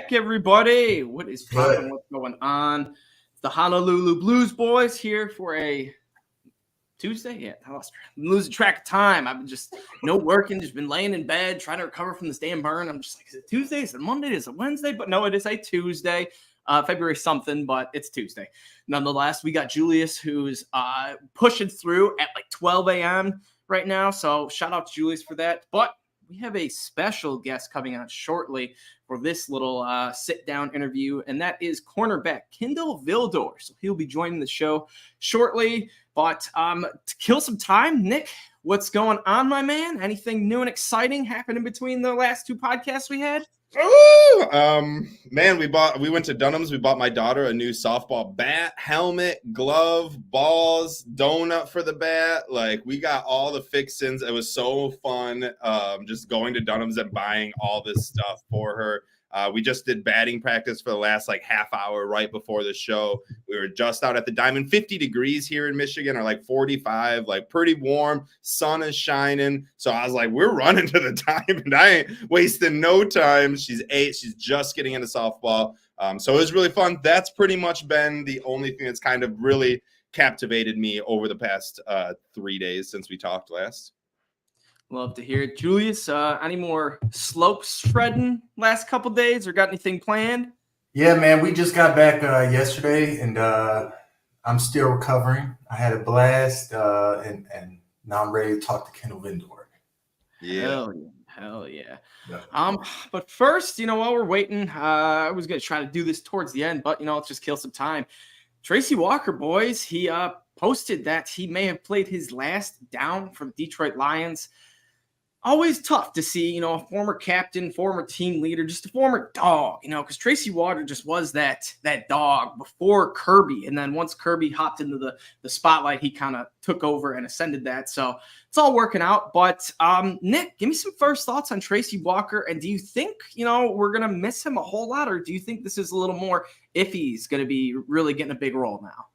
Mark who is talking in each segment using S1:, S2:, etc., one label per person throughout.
S1: back, everybody. What is popping? What's going on? It's the Honolulu Blues boys here for a Tuesday. Yeah, I'm losing track of time. I've been just working, just been laying in bed trying to recover from this damn burn. I'm just like, is it Tuesday? Is it Monday? Is it Wednesday? But no, it is a Tuesday, February something, but it's Tuesday. Nonetheless, we got Julius who's pushing through at like 12 a.m. right now. So shout out to Julius for that. But we have a special guest coming on shortly for this little sit-down interview, and that is cornerback Kindle Vildor. So he'll be joining the show shortly. But to kill some time, Nick, what's going on, my man? Anything new and exciting happened in between the last two podcasts we had?
S2: Man, we went to Dunham's. We bought my daughter a new softball bat, helmet, glove, balls, donut for the bat. Like, we got all the fixins. It was so fun, just going to Dunham's and buying all this stuff for her. We just did batting practice for the last half hour right before the show. We were just out at the Diamond. 50 degrees here in Michigan, or like 45, pretty warm. Sun is shining. So I was like, we're running to the Diamond. I ain't wasting no time. She's 8. She's just getting into softball. So it was really fun. That's pretty much been the only thing that's kind of really captivated me over the past 3 days since we talked last.
S1: Love to hear it. Julius, any more slope shredding last couple days, or got anything planned?
S3: Yeah, man, we just got back yesterday, and I'm still recovering. I had a blast, and now I'm ready to talk to Kindle Vildor.
S2: Yeah.
S1: Hell yeah. But first, while we're waiting, I was going to try to do this towards the end, but, let's just kill some time. Tracy Walker, boys, he posted that he may have played his last down for the Detroit Lions. Always tough to see, a former captain, former team leader, just a former dog, because Tracy Walker just was that dog before Kirby. And then once Kirby hopped into the spotlight, he kind of took over and ascended that. So it's all working out. But Nick, give me some first thoughts on Tracy Walker. And do you think, we're going to miss him a whole lot? Or do you think this is a little more if he's going to be really getting a big role now?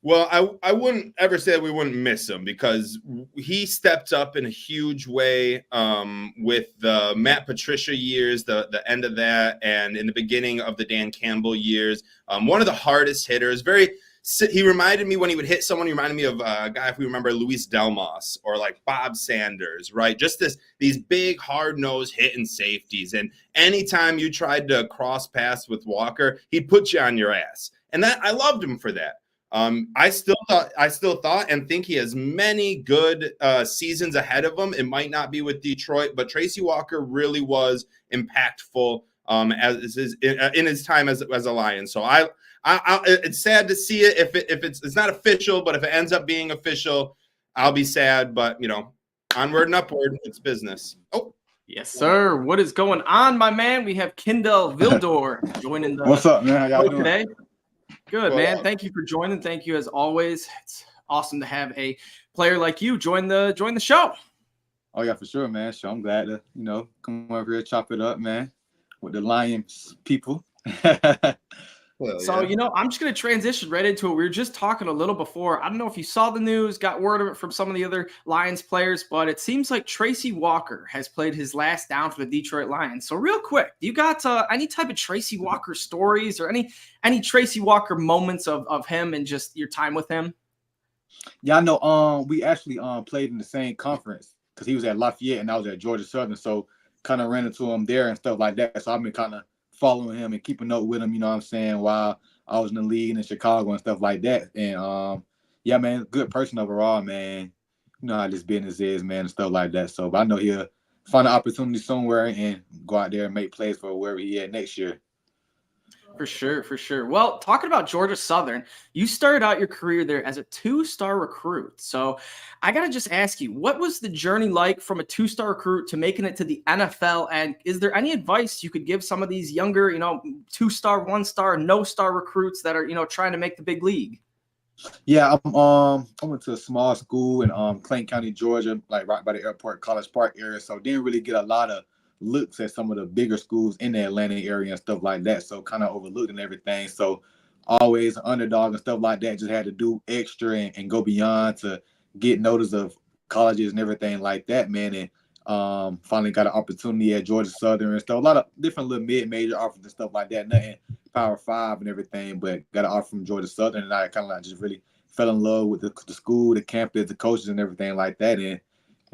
S2: Well, I wouldn't ever say that we wouldn't miss him, because he stepped up in a huge way with the Matt Patricia years, the end of that, and in the beginning of the Dan Campbell years. One of the hardest hitters. He reminded me, when he would hit someone, he reminded me of a guy, if we remember, Luis Delmas or like Bob Sanders, right? Just these big, hard-nosed hitting safeties. And anytime you tried to cross paths with Walker, he'd put you on your ass. And that I loved him for that. I still thought and think he has many good seasons ahead of him. It might not be with Detroit, but Tracy Walker really was impactful in his time as a Lion. So it's sad to see it if it's not official, but if it ends up being official, I'll be sad. But onward and upward, it's business. Oh.
S1: Yes, sir. What is going on, my man? We have Kindle Vildor joining the.
S4: What's up, man? How y'all doing
S1: today? Good, man. Thank you for joining. Thank you as always. It's awesome to have a player like you join the show.
S4: Oh yeah, for sure, man. So I'm glad to, come over here, chop it up, man, with the Lions people.
S1: So, I'm just going to transition right into it. We were just talking a little before. I don't know if you saw the news, got word of it from some of the other Lions players, but it seems like Tracy Walker has played his last down for the Detroit Lions. So real quick, you got any type of Tracy Walker stories or any Tracy Walker moments of him and just your time with him?
S4: Yeah, I know. We actually played in the same conference, because he was at Lafayette and I was at Georgia Southern. So kind of ran into him there and stuff like that. So I've been kind of following him and keeping up with him, while I was in the league in Chicago and stuff like that. And yeah, man, good person overall, man. You know how this business is, man, and stuff like that. So but I know he'll find an opportunity somewhere and go out there and make plays for wherever he at next year.
S1: For sure. Well, talking about Georgia Southern, you started out your career there as a 2-star recruit. So I got to just ask you, what was the journey like from a 2-star recruit to making it to the NFL? And is there any advice you could give some of these younger, 2-star, 1-star, no-star recruits that are, trying to make the big league?
S4: Yeah, I went to a small school in Clayton County, Georgia, like right by the airport, College Park area. So didn't really get a lot of looks at some of the bigger schools in the Atlanta area and stuff like that. So kind of overlooked and everything. So always underdog and stuff like that. Just had to do extra and go beyond to get notice of colleges and everything like that, man. And Finally got an opportunity at Georgia Southern and stuff. A lot of different little mid-major offers and stuff like that. Nothing Power 5 and everything, but got an offer from Georgia Southern, and I kind of like just really fell in love with the school, the campus, the coaches, and everything like that,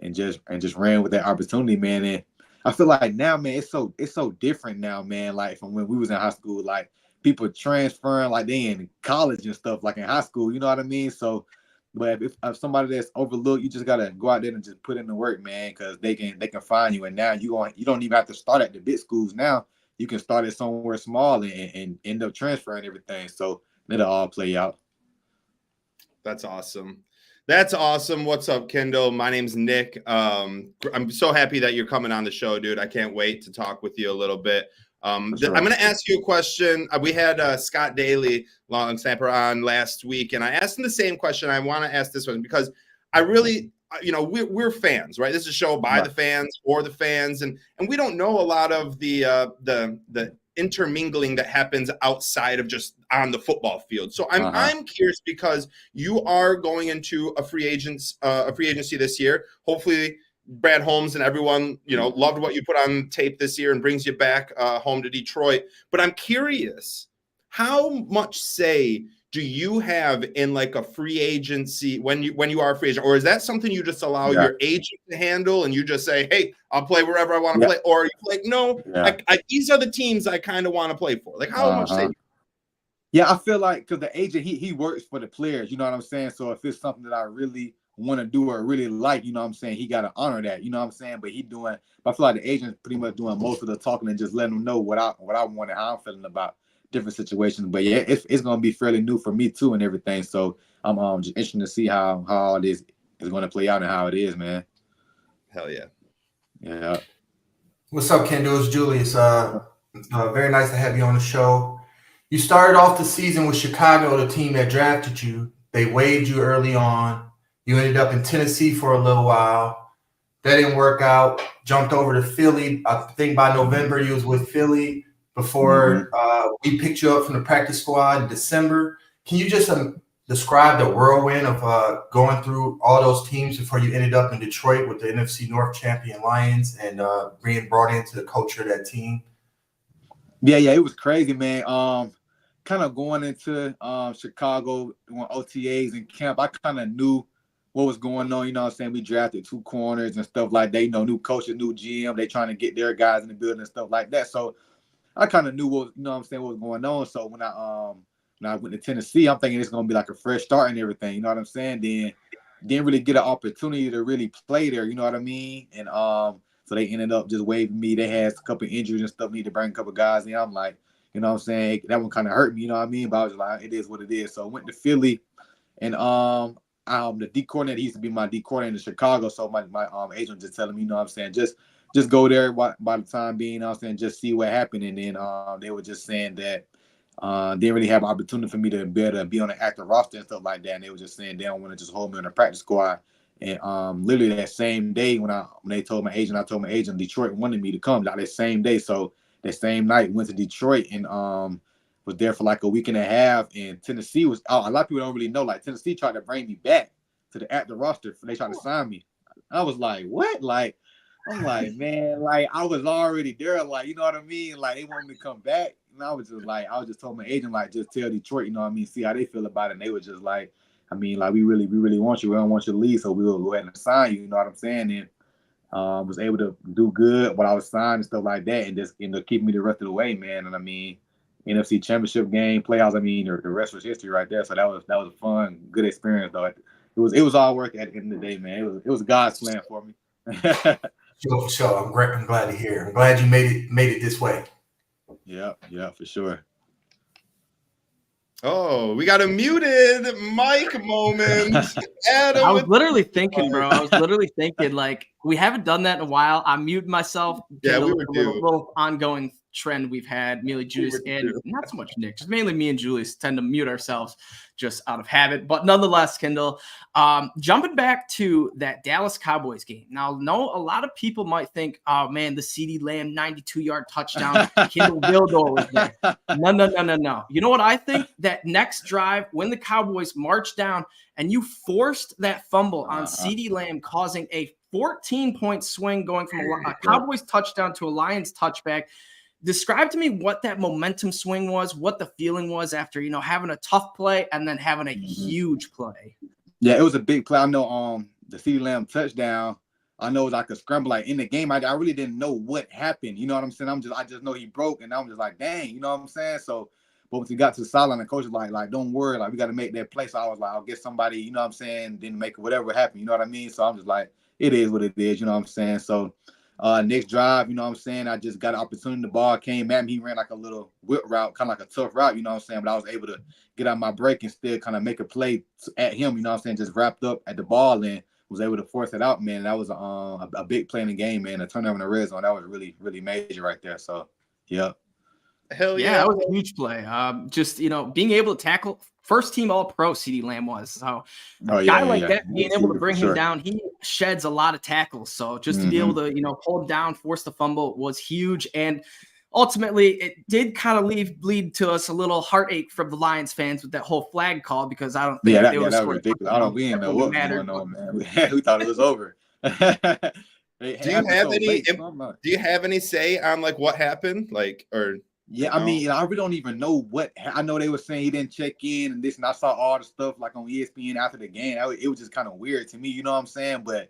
S4: and just ran with that opportunity, man. And I feel like now, man, it's so different now, man. Like from when we was in high school, like people transferring like they in college and stuff, like in high school. You know what I mean? So. But if somebody that's overlooked, you just gotta go out there and just put in the work, man, because they can find you. And now you don't even have to start at the big schools. Now you can start at somewhere small and end up transferring everything. So it'll all play out.
S2: That's awesome. That's awesome. What's up, Kindle? My name's Nick. I'm so happy that you're coming on the show, dude. I can't wait to talk with you a little bit. Sure. I'm going to ask you a question. We had Scott Daly, long snapper, on last week, and I asked him the same question. I want to ask this one because I really, we're fans, right? This is a show by the fans, for the fans, and we don't know a lot of the intermingling that happens outside of just on the football field. So I'm curious because you are going into a free agency this year. Hopefully Brad Holmes and everyone, loved what you put on tape this year and brings you back home to Detroit. But I'm curious, how much say do you have in like a free agency when you are a free agent, or is that something you just allow your agent to handle and you just say, hey, I'll play wherever I want to play? Or are you like, no, these are the teams I kind of want to play for? Like how much say?
S4: Yeah, I feel like because the agent, he works for the players, you know what I'm saying? So if it's something that I really want to do or really like, you know what I'm saying, he got to honor that, you know what I'm saying? But I feel like the agent's pretty much doing most of the talking and just letting them know what I want and how I'm feeling about different situations. But yeah, it's going to be fairly new for me too and everything. So I'm just interested to see how all this is going to play out and how it is, man.
S2: Hell yeah.
S4: Yeah.
S3: What's up, Kendall? It's Julius. Very nice to have you on the show. You started off the season with Chicago, the team that drafted you. They waived you early on. You ended up in Tennessee for a little while. That didn't work out. Jumped over to Philly. I think by November you was with Philly before we picked you up from the practice squad in December. Can you just describe the whirlwind of going through all those teams before you ended up in Detroit with the NFC North champion Lions and being brought into the culture of that team?
S4: Yeah, it was crazy, man. Kind of going into Chicago, doing OTAs and camp, I kind of knew what was going on, you know what I'm saying? We drafted 2 corners and stuff like that, new coaches, new GM, they trying to get their guys in the building and stuff like that. So I kind of knew what was going on. So when I went to Tennessee, I'm thinking it's going to be like a fresh start and everything, you know what I'm saying? Then didn't really get an opportunity to really play there, you know what I mean? And so they ended up just waiving me. They had a couple of injuries and stuff, need to bring a couple of guys in. I'm like, you know what I'm saying? That one kind of hurt me, you know what I mean? But I was like, it is what it is. So I went to Philly and the D coordinator, he used to be my D coordinator in Chicago. So my agent just telling me, you know what I'm saying, just go there by the time being, you know what I'm saying, just see what happened. And then they were just saying that they didn't really have an opportunity for me to be able to be on an active roster and stuff like that. And they were just saying they don't want to just hold me on the practice squad. And literally that same day when they told my agent, I told my agent Detroit wanted me to come that same day. So that same night went to Detroit and was there for like a week and a half. And Tennessee was a lot of people don't really know, like Tennessee tried to bring me back to the active roster. They tried to sign me. I was like, what? Like, I'm like, man, like I was already there, like, you know what I mean? Like they wanted me to come back. And I was just told my agent, like, just tell Detroit, you know what I mean, see how they feel about it. And they were just like, I mean, like, we really want you. We don't want you to leave, so we'll go ahead and sign you, you know what I'm saying? And was able to do good when I was signed and stuff like that, and just end up keeping me the rest of the way, man. And I mean, NFC Championship game, playoffs, I mean, the rest was history right there. So that was a fun, good experience, though. It was all work at the end of the day, man. It was God's plan for me.
S3: Sure. I'm glad to hear. I'm glad you made it this way.
S4: Yeah, for sure.
S2: Oh, we got a muted mic moment. Adam,
S1: I was literally thinking, bro. Like, we haven't done that in a while. I muted myself.
S2: Yeah, we
S1: were doing a little ongoing trend we've had. Me, Julius, and not so much Nick. Just mainly me and Julius tend to mute ourselves just out of habit. But nonetheless, Kindle, jumping back to that Dallas Cowboys game. Now, a lot of people might think, oh, man, the CeeDee Lamb 92-yard touchdown, Kindle Vildor was there. No. You know what I think? That next drive, when the Cowboys marched down and you forced that fumble on CeeDee Lamb, causing a 14-point swing going from a Cowboys touchdown to a Lions touchback. Describe to me what that momentum swing was, what the feeling was after, having a tough play and then having a huge play.
S4: Yeah, it was a big play. I know the CeeDee Lamb touchdown, I know it was like a scramble. Like in the game, I really didn't know what happened. You know what I'm saying? I just know he broke, and I'm just like, dang, you know what I'm saying? So, but once he got to the sideline, the coach was like, don't worry, like we got to make that play. So I was like, I'll get somebody, you know what I'm saying, didn't make it, whatever happened, you know what I mean? So I'm just like, it is what it is, you know what I'm saying? So next drive, you know what I'm saying, I just got an opportunity. The ball came at me. He ran like a little whip route, kind of like a tough route, you know what I'm saying? But I was able to get out my break and still kind of make a play at him, you know what I'm saying, just wrapped up at the ball and was able to force it out, man. That was a big play in the game, man. A turnover in the red zone, that was really, really major right there. So, yeah.
S2: Hell
S1: yeah, that was a huge play. Just, being able to tackle, first team All-Pro CeeDee Lamb was. So a guy like that, being able to bring him down, he sheds a lot of tackles. So just to be able to, pull him down, force the fumble was huge. And ultimately, it did kind of lead to us a little heartache from the Lions fans with that whole flag call, because I don't think
S4: that was ridiculous. We didn't know what was going on, man. We thought it was over.
S2: Do you have any say on like what happened?
S4: Yeah, I mean, I really don't even know what. I know they were saying he didn't check in and this, and I saw all the stuff like on ESPN after the game. It was just kind of weird to me, you know what I'm saying? But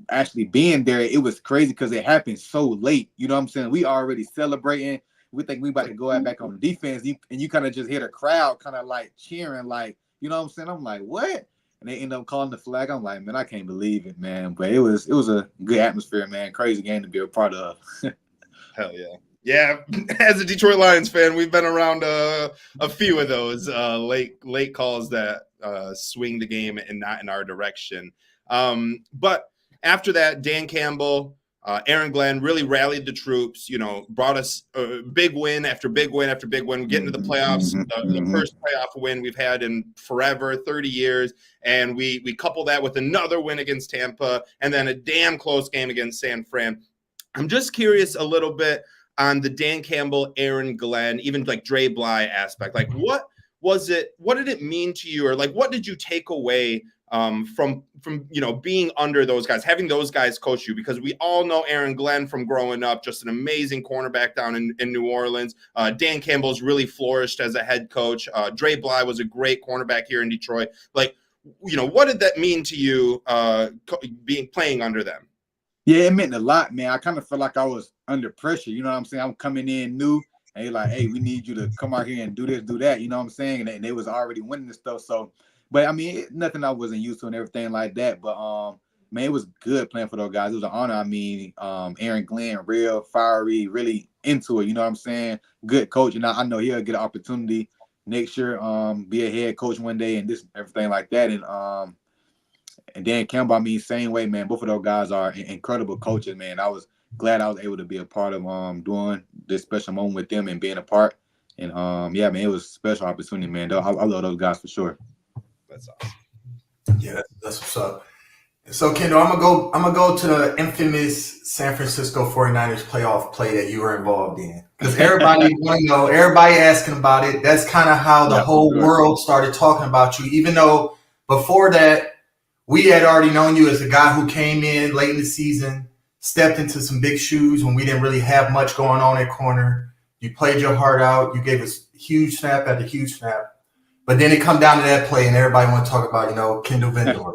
S4: actually being there, it was crazy because it happened so late. You know what I'm saying? We already celebrating. We think we about to go out back on defense, and you kind of just hear the crowd kind of like cheering, like, you know what I'm saying? I'm like, what? And they end up calling the flag. I'm like, man, I can't believe it, man. But it was a good atmosphere, man. Crazy game to be a part of.
S2: Hell yeah. Yeah, as a Detroit Lions fan, we've been around a few of those late calls that swing the game and not in our direction. But after that, Dan Campbell, Aaron Glenn really rallied the troops, brought us a big win after big win after big win. We get into the playoffs, the first playoff win we've had in forever, 30 years. And we couple that with another win against Tampa and then a damn close game against San Fran. I'm just curious a little bit on the Dan Campbell, Aaron Glenn, even like Dre Bly aspect. Like, what was it? What did it mean to you? Or like, what did you take away from being under those guys, having those guys coach you? Because we all know Aaron Glenn from growing up, just an amazing cornerback down in New Orleans. Dan Campbell's really flourished as a head coach. Dre Bly was a great cornerback here in Detroit. Like, what did that mean to you playing under them?
S4: Yeah, it meant a lot, man. I kind of felt like I was under pressure. You know what I'm saying? I'm coming in new, and they're like, hey, we need you to come out here and do this, do that. You know what I'm saying? And they was already winning this stuff. So, but I mean, nothing I wasn't used to and everything like that. But, man, it was good playing for those guys. It was an honor. I mean, Aaron Glenn, real fiery, really into it. You know what I'm saying? Good coach. And I know he'll get an opportunity next year, be a head coach one day and this, everything like that. And Dan Campbell, I mean, same way, man. Both of those guys are incredible coaches, man. I was glad I was able to be a part of doing this special moment with them and being a part. And yeah, man, it was a special opportunity, man. I love those guys for sure.
S2: That's awesome.
S3: Yeah, that's what's up. So, Kendall, I'm gonna go to the infamous San Francisco 49ers playoff play that you were involved in. Because everybody want to know, everybody asking about it. That's kind of how the whole world started talking about you, even though before that, we had already known you as a guy who came in late in the season, stepped into some big shoes when we didn't really have much going on at corner. You played your heart out. You gave us huge snap after huge snap. But then it come down to that play, and everybody want to talk about, Kindle Vildor.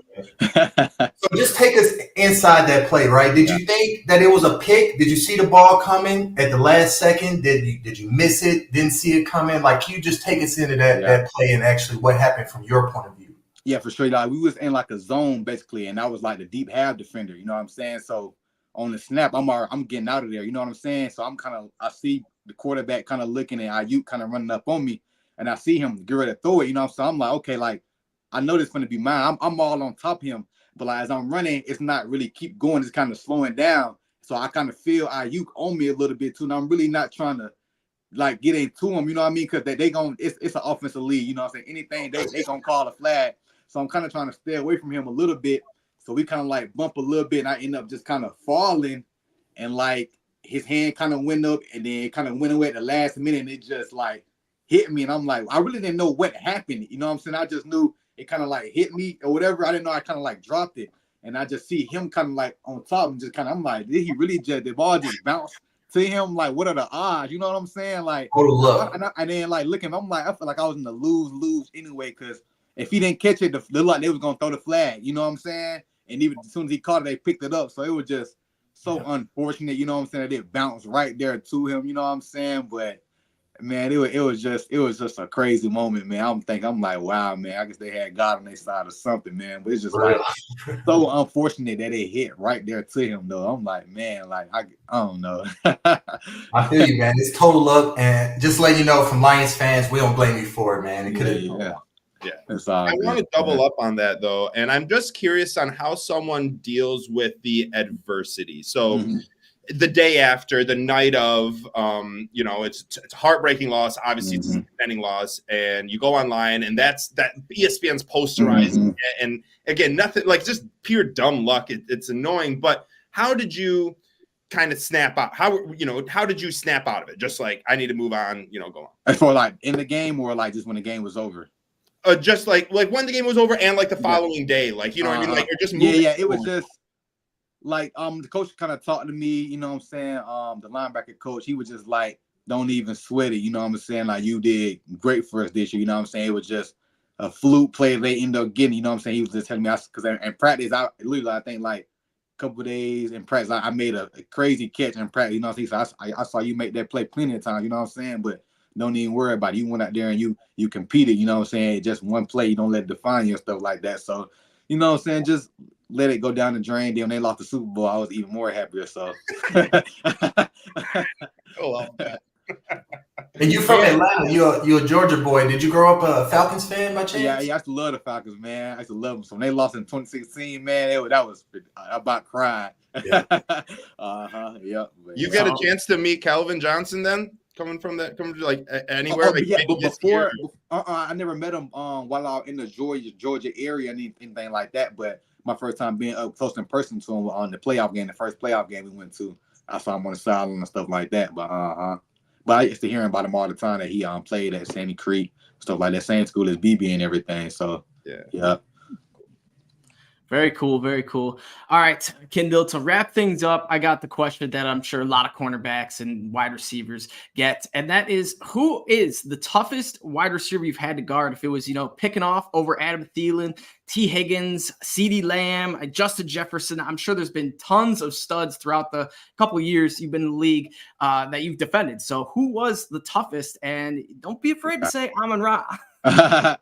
S3: So just take us inside that play, right? Did you think that it was a pick? Did you see the ball coming at the last second? Did you miss it? Didn't see it coming? Like, can you just take us into that play and actually what happened from your point of view?
S4: Yeah, for sure. Like, we was in like a zone basically, and I was like the deep half defender. You know what I'm saying? So on the snap, I'm getting out of there. You know what I'm saying? So I see the quarterback kind of looking at Ayuk kind of running up on me, and I see him get ready to throw it. You know what I'm saying? I'm like, okay, like I know this is going to be mine. I'm all on top of him, but like as I'm running, it's not really keep going. It's kind of slowing down. So I kind of feel Ayuk on me a little bit too, and I'm really not trying to like get into him. You know what I mean? Because they going it's an offensive league. You know what I'm saying? Anything they gonna call a flag. So I'm kind of trying to stay away from him a little bit. So we kind of like bump a little bit, and I end up just kind of falling, and like his hand kind of went up, and then it kind of went away at the last minute, and it just like hit me, and I'm like, I really didn't know what happened. You know what I'm saying? I just knew it kind of like hit me or whatever. I didn't know I kind of like dropped it, and I just see him kind of like on top and just kind of, I'm like, did he really just, the ball just bounced to him? Like, what are the odds? You know what I'm saying? Like, and then like looking, I'm like, I feel like I was in the lose anyway, because if he didn't catch it, they looked like they was gonna throw the flag. You know what I'm saying? And even as soon as he caught it, they picked it up. So it was just so unfortunate. You know what I'm saying? That it bounced right there to him. You know what I'm saying? But man, it was just a crazy moment, man. I'm like, wow, man. I guess they had God on their side or something, man. But it's just like so unfortunate that it hit right there to him, though. I'm like, man, like I don't know.
S3: I feel you, man. It's total luck, and just let you know, from Lions fans, we don't blame you for it, man. It could have.
S2: Yeah.
S4: I
S2: want to double up on that, though, and I'm just curious on how someone deals with the adversity. So. The day after, the night of, it's a heartbreaking loss. Obviously, it's a defending loss, and you go online, and that ESPN's posterized. And again, nothing like just pure dumb luck. It's annoying, but how did you kind of snap out? How did you snap out of it? Just like, I need to move on. Go on.
S4: For like in the game, or like just when the game was over.
S2: Just like when the game was over, and like the following day, like what I mean, like you're just moving.
S4: Yeah. It was just. Like the coach kind of talked to me, you know what I'm saying? The linebacker coach, he was just like, don't even sweat it, you know what I'm saying? Like, you did great for us this year, you know what I'm saying? It was just a fluke play they ended up getting, you know what I'm saying? He was just telling me, because in practice, I think like a couple of days in practice, I made a crazy catch in practice, you know what I'm saying? So I saw you make that play plenty of times, you know what I'm saying? But don't even worry about it. You went out there and you competed, you know what I'm saying? Just one play, you don't let it define you and stuff like that. So, you know what I'm saying? Just let it go down the drain. Then when they lost the Super Bowl, I was even more happier. So,
S3: And you from Atlanta? You're a Georgia boy. Did you grow up a Falcons fan by chance?
S4: Yeah, I used to love the Falcons, man. I used to love them. So when they lost in 2016, man, that was I about cried. Yeah. Yeah.
S2: You get a chance to meet Calvin Johnson then? Coming from like anywhere?
S4: But before, I never met him while I was in the Georgia area, anything like that. But my first time being up close in person to him on the first playoff game we went to, I saw him on the sideline and stuff like that. But I used to hear about him all the time that he played at Sandy Creek, stuff like that, same school as BB and everything. So yeah.
S1: Very cool, very cool. All right, Kindle, to wrap things up, I got the question that I'm sure a lot of cornerbacks and wide receivers get, and that is, who is the toughest wide receiver you've had to guard? If it was, picking off over Adam Thielen, T. Higgins, CeeDee Lamb, Justin Jefferson. I'm sure there's been tons of studs throughout the couple of years you've been in the league that you've defended. So who was the toughest? And don't be afraid to say Amon-Ra.
S4: I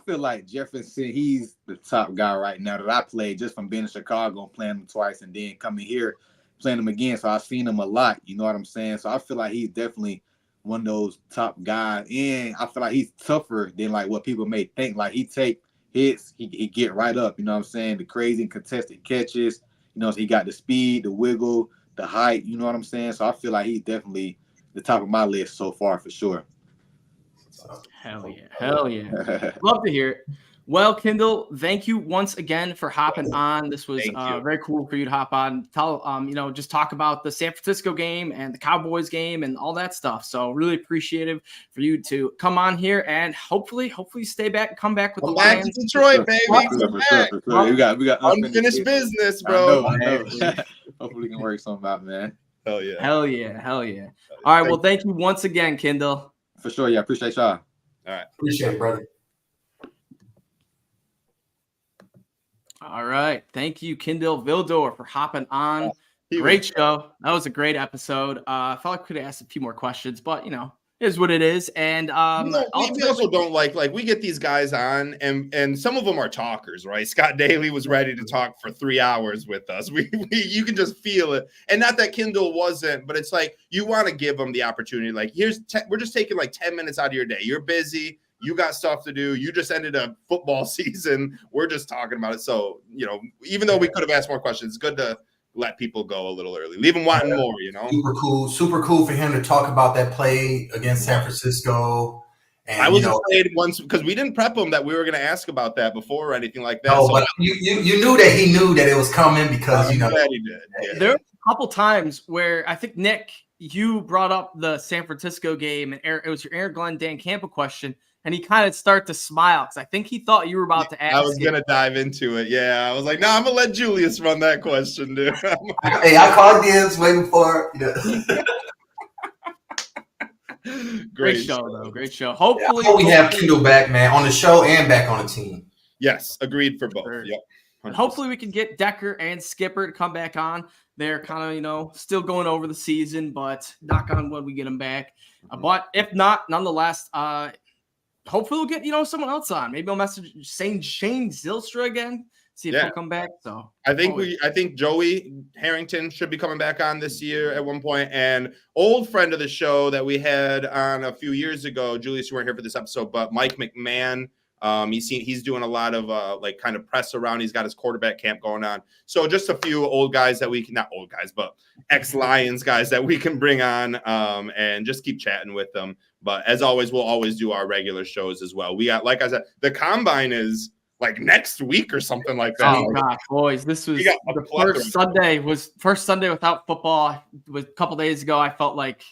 S4: feel like Jefferson, he's the top guy right now that I played, just from being in Chicago and playing him twice and then coming here playing him again. So I've seen him a lot, you know what I'm saying? So I feel like he's definitely one of those top guys, and I feel like he's tougher than like what people may think. Like, he take hits, he get right up, you know what I'm saying? The crazy contested catches, he got the speed, the wiggle, the height, you know what I'm saying? So I feel like he's definitely the top of my list so far for sure.
S1: Hell yeah. Love to hear it. Well, Kindle, thank you once again for hopping on. This was very cool for you to hop on. Tell, just talk about the San Francisco game and the Cowboys game and all that stuff. So really appreciative for you to come on here and hopefully stay back, come back with the Lions.
S2: Back to Detroit, baby.
S4: For sure. We got
S2: unfinished business, bro.
S4: I know. Hopefully we can work something out, man.
S2: Hell yeah.
S1: All right. Well, thank you once again, Kindle.
S4: For sure. Yeah. Appreciate y'all.
S2: All right.
S3: Appreciate it, brother.
S1: All right. Thank you, Kindle Vildor, for hopping on. Great show. That was a great episode. I felt like I could have asked a few more questions, but, it is what it is. And
S2: we also don't like we get these guys on and some of them are talkers, right? Scott Daly was ready to talk for 3 hours with us. You can just feel it. And not that Kindle wasn't, but it's like, you want to give them the opportunity. Like, we're just taking like 10 minutes out of your day. You're busy. You got stuff to do. You just ended a football season. We're just talking about it. So, even though we could have asked more questions, it's good to let people go a little early. Leave them wanting more,
S3: Super cool for him to talk about that play against San Francisco. And,
S2: I was afraid once, because we didn't prep him that we were going to ask about that before or anything like that.
S3: No, but you knew that he knew that it was coming because,
S2: I'm glad he did. Yeah.
S1: There were a couple times where I think, Nick, you brought up the San Francisco game, and it was your Aaron Glenn, Dan Campa question. and he kind of started to smile because I think he thought you were about to ask.
S2: I was gonna dive into it. Yeah, I was like, no, I'm gonna let Julius run that question, dude.
S3: Hey, I called dibs way before.
S1: Great show, though. Great show. Hopefully,
S3: we have Kindle back, man, on the show and back on the team.
S2: Yes, agreed for both.
S1: Sure.
S2: Yep. 100%.
S1: And hopefully we can get Decker and Skipper to come back on. They're kind of, still going over the season, but knock on wood, we get them back. But if not, nonetheless, hopefully we'll get, someone else on. Maybe I'll message Shane Zylstra again, see if he'll come back. So
S2: I think Joey Harrington should be coming back on this year at one point. And old friend of the show that we had on a few years ago, Julius, you weren't here for this episode, but Mike McMahon. He's doing a lot of kind of press around. He's got his quarterback camp going on. So just a few old guys that we can, not old guys, but ex-Lions guys that we can bring on and just keep chatting with them. But as always, we'll always do our regular shows as well. We got, like I said, the combine is like next week or something like that.
S1: Oh gosh, boys, this was the first Sunday without football. It was a couple days ago. I felt like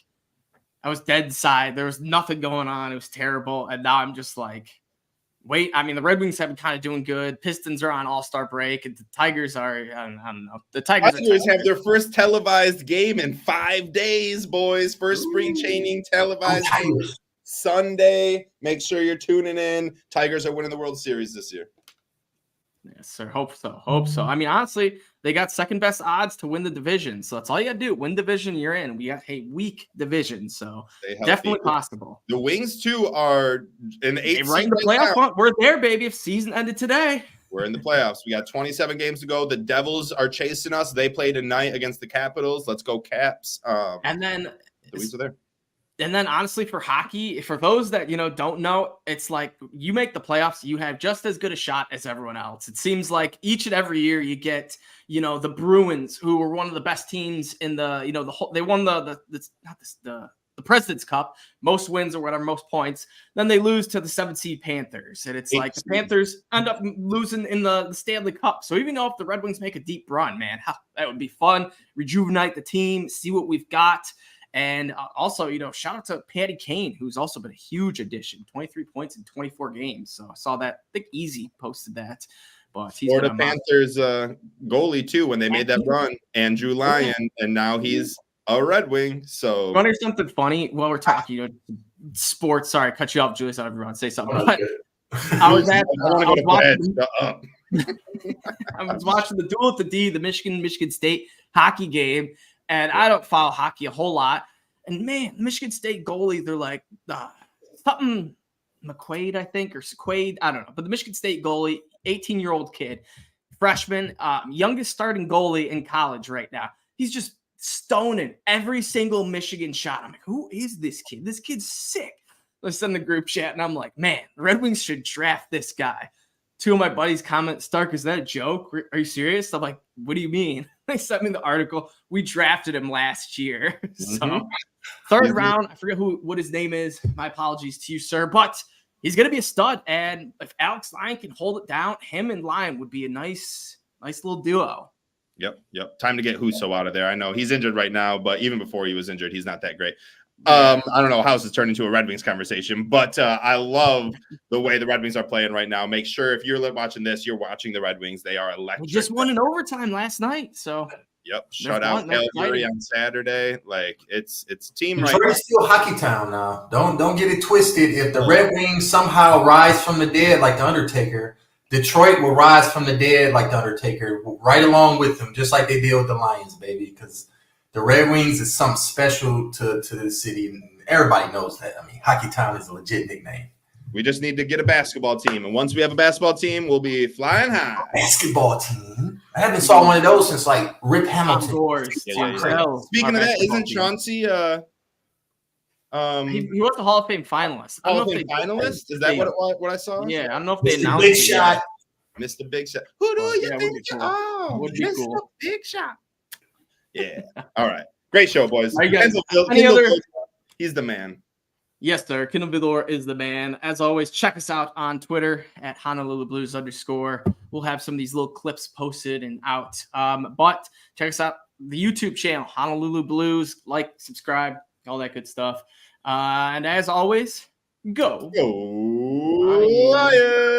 S1: I was dead inside. There was nothing going on. It was terrible. And now I'm just like, wait, I mean, the Red Wings have been kind of doing good. Pistons are on All-Star break, and the Tigers are, I don't know. The Tigers
S2: have their first televised game in 5 days, boys. First spring training televised Sunday. Make sure you're tuning in. Tigers are winning the World Series this year.
S1: Yes, sir. Hope so. I mean, honestly, they got second best odds to win the division. So that's all you got to do. Win division, you're in. We got a weak division. So definitely possible.
S2: The Wings, too, are in the 8th
S1: right in the playoff hunt. We're there, baby. If season ended today.
S2: We're in the playoffs. We got 27 games to go. The Devils are chasing us. They play tonight against the Capitals. Let's go, Caps.
S1: And then
S2: the Wings are there.
S1: And then honestly, for hockey, for those that, don't know, it's like you make the playoffs, you have just as good a shot as everyone else. It seems like each and every year you get, the Bruins, who were one of the best teams in the, they won the President's Cup, most wins or whatever, most points. Then they lose to the 7th seed Panthers. And it's like the Panthers end up losing in the Stanley Cup. So even though if the Red Wings make a deep run, man, that would be fun. Rejuvenate the team, see what we've got. And also, shout out to Patty Kane, who's also been a huge addition, 23 points in 24 games. So I saw that. I think Easy posted that. But he's
S2: the Panthers goalie, too, when they made that run, Andrew Lyon, and now he's a Red Wing. So
S1: you want to hear something funny? While we're talking, sports. Sorry, I cut you off, Julius. I don't want to say something. But I was watching the Duel at the D, the Michigan State hockey game. And I don't follow hockey a whole lot. And, man, the Michigan State goalie, they're like something McQuaid, I think, or Quaid. I don't know. But the Michigan State goalie, 18-year-old kid, freshman, youngest starting goalie in college right now. He's just stoning every single Michigan shot. I'm like, who is this kid? This kid's sick. Let's send the group chat. And I'm like, man, the Red Wings should draft this guy. Two of my buddies comment, Stark, is that a joke? Are you serious? I'm like, what do you mean? They sent me the article. We drafted him last year. So third round, I forget what his name is. My apologies to you, sir. But he's going to be a stud. And if Alex Lyon can hold it down, him and Lyon would be a nice little duo.
S2: Yep. Time to get Husso out of there. I know he's injured right now, but even before he was injured, he's not that great. I don't know how this has turned into a Red Wings conversation, but I love the way the Red Wings are playing right now. Make sure if you're watching this, you're watching the Red Wings. They are electric.
S1: We just won in overtime last night, so
S2: shut out Calgary on Saturday. Like it's team right.
S3: Detroit's still hockey town now. Don't get it twisted. If the Red Wings somehow rise from the dead like the Undertaker, Detroit will rise from the dead like the Undertaker, right along with them, just like they did with the Lions, baby, because the Red Wings is something special to the city, and everybody knows that. I mean, Hockey Town is a legit nickname.
S2: We just need to get a basketball team, and once we have a basketball team, we'll be flying high.
S3: Basketball team? I haven't saw one of those since, like, Rip Hamilton.
S2: Yeah. Speaking of that, isn't Chauncey
S1: he was the Hall of Fame finalist.
S2: Hall of Fame finalist? Is that what I saw?
S1: Yeah, I don't know if they announced
S3: Big Shot.
S2: Mr. Big Shot. Who do you think you are? Mr.
S1: Cool.
S2: Big Shot. Yeah. All right. Great show, boys. He's the man.
S1: Yes, sir. Kindle Vildor is the man. As always, check us out on Twitter at Honolulu Blues _. We'll have some of these little clips posted and out. But check us out the YouTube channel, Honolulu Blues. Like, subscribe, all that good stuff. And as always, go Lions.